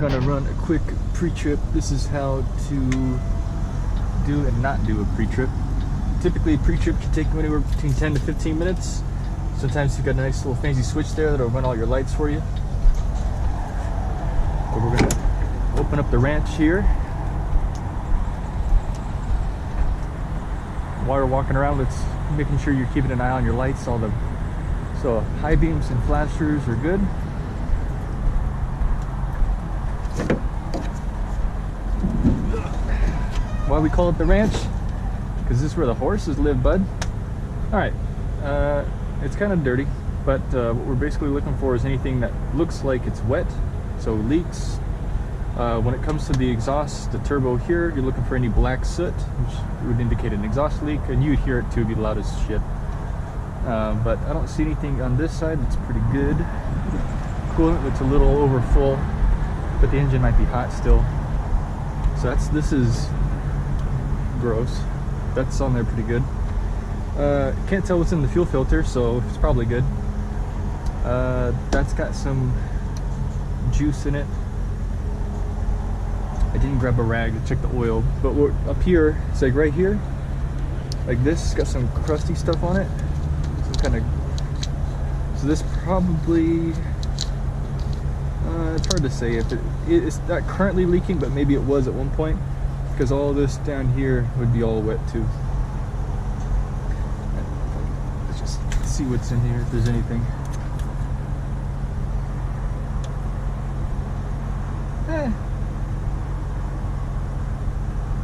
Gonna run a quick pre-trip. This is how to do and not do a pre-trip. Typically a pre-trip can take anywhere between 10 to 15 minutes. Sometimes you've got a nice little fancy switch there that'll run all your lights for you. But we're gonna open up the ranch here. While you're walking around, let's making sure you're keeping an eye on your lights. So high beams and flashers are good. Why we call it the ranch? Because this is where the horses live, bud. All right, it's kind of dirty, but what we're basically looking for is anything that looks like it's wet, so leaks. When it comes to the exhaust, the turbo here, you're looking for any black soot, which would indicate an exhaust leak, and you'd hear it too, it'd be loud as shit. But I don't see anything on this side. It's pretty good. Coolant looks a little over full, but the engine might be hot still. So this is gross. That's on there pretty good. Can't tell what's in the fuel filter, so it's probably good. That's got some juice in it. I didn't grab a rag to check the oil, but we're up here, it's like right here, like this, it's got some crusty stuff on it. Some kind of, so this probably, it's hard to say if it's not currently leaking, but maybe it was at one point, because all this down here would be all wet too. Let's just see what's in here, if there's anything.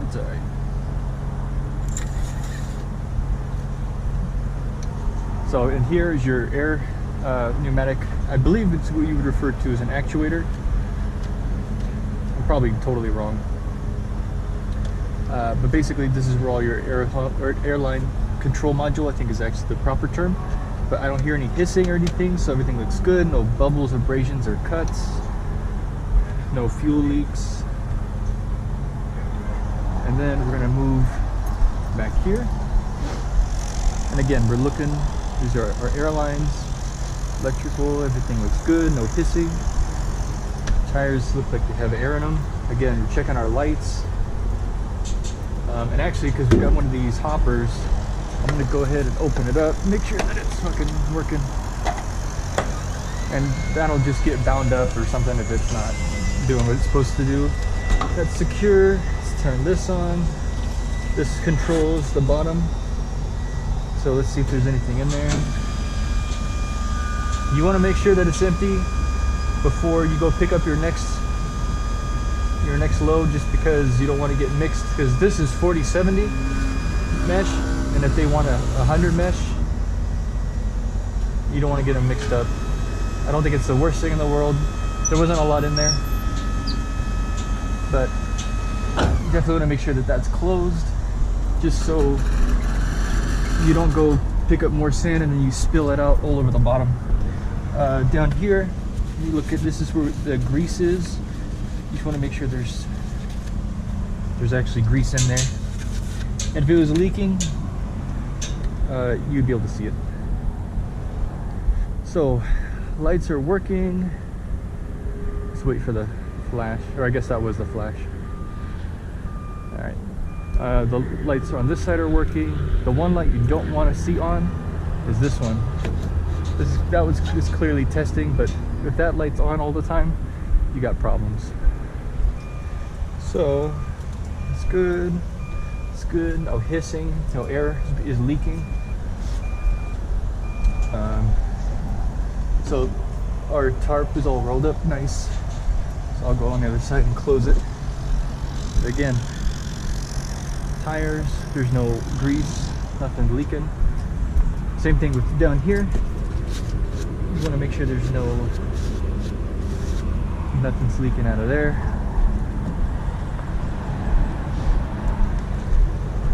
It's alright. So in here is your air pneumatic. I believe it's what you would refer to as an actuator. I'm probably totally wrong. But basically this is where all your airline control module, I think is actually the proper term. But I don't hear any hissing or anything, so everything looks good. No bubbles, abrasions, or cuts. No fuel leaks. And then we're gonna move back here. And again, we're looking, these are our airlines, electrical, everything looks good, no hissing. Tires look like they have air in them. Again, we're checking our lights. And actually, because we got one of these hoppers, I'm gonna go ahead and open it up, make sure that it's fucking working. And that'll just get bound up or something if it's not doing what it's supposed to do. That's secure. Let's turn this on. This controls the bottom. So let's see if there's anything in there. You want to make sure that it's empty before you go pick up your next load, just because you don't want to get mixed, because this is 40/70 mesh, and if they want a 100 mesh, you don't want to get them mixed up. I don't think it's the worst thing in the world. There wasn't a lot in there, but you definitely want to make sure that that's closed, just so you don't go pick up more sand and then you spill it out all over the bottom. Down here, you look at, this is where the grease is. You just want to make sure there's actually grease in there. And if it was leaking, you'd be able to see it. So lights are working. Let's wait for the flash, or I guess that was the flash. All right, the lights on this side are working. The one light you don't want to see on is this one. That was just clearly testing, but if that light's on all the time, you got problems. So it's good. It's good. No hissing. No air is leaking. So our tarp is all rolled up nice. So I'll go on the other side and close it. But again, tires, there's no grease, nothing leaking. Same thing with down here. You want to make sure there's nothing's leaking out of there.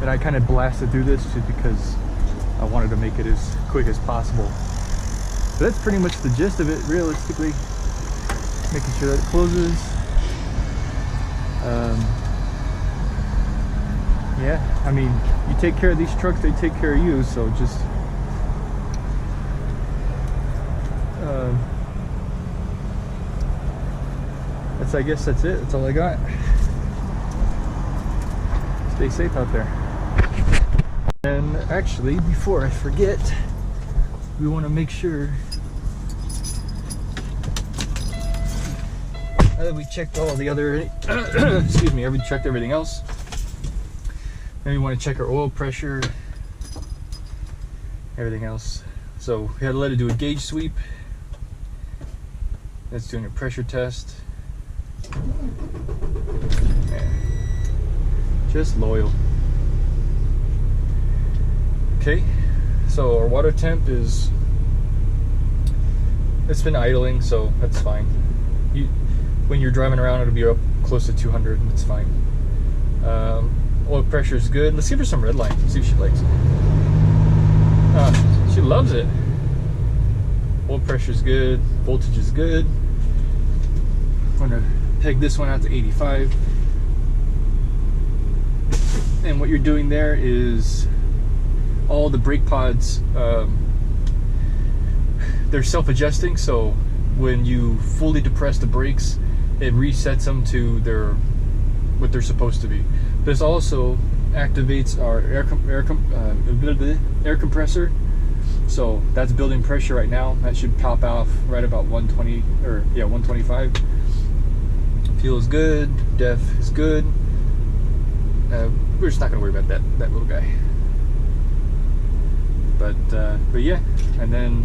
And I kind of blasted through this just because I wanted to make it as quick as possible. So that's pretty much the gist of it, realistically. Making sure that it closes. Yeah, I mean, you take care of these trucks, they take care of you, so just I guess that's it. That's all I got. Stay safe out there. And actually, before I forget, we want to make sure now that we checked all the other excuse me, we checked everything else. Then we want to check our oil pressure, everything else. So we had to let it do a gauge sweep. That's doing a pressure test. Yeah. Just loyal. Okay, so our water temp is, it's been idling, so that's fine. When you're driving around, it'll be up close to 200, and it's fine. Oil pressure is good. Let's give her some red line, see if she likes it. She loves it. Oil pressure is good, voltage is good. I'm gonna peg this one out to 85. And what you're doing there is all the brake pods, they're self-adjusting, so when you fully depress the brakes, it resets them to what they're supposed to be. This also activates our air compressor, so that's building pressure right now. That should pop off right about 120, or yeah, 125. Fuel is good, def is good. We're just not gonna worry about that little guy. But yeah, and then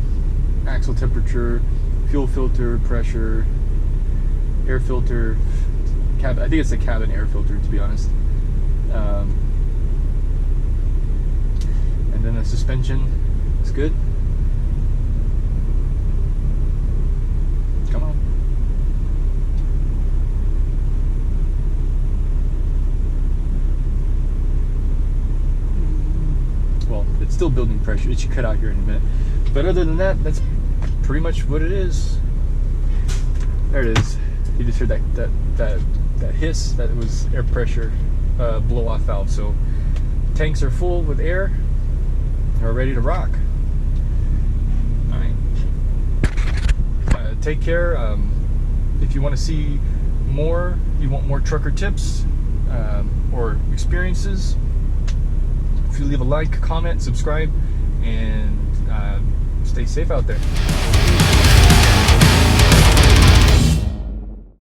axle temperature, fuel filter pressure, air filter, cabin. I think it's the cabin air filter, to be honest. And then the suspension is good. Come on. Well, it's still building pressure. It should cut out here in a minute. But other than that, that's pretty much what it is. There it is. You just heard that hiss. That was air pressure blow off valve. So tanks are full with air. We're ready to rock. All right. Take care. If you want to see more, you want more trucker tips or experiences, if you leave a like, comment, subscribe, and stay safe out there.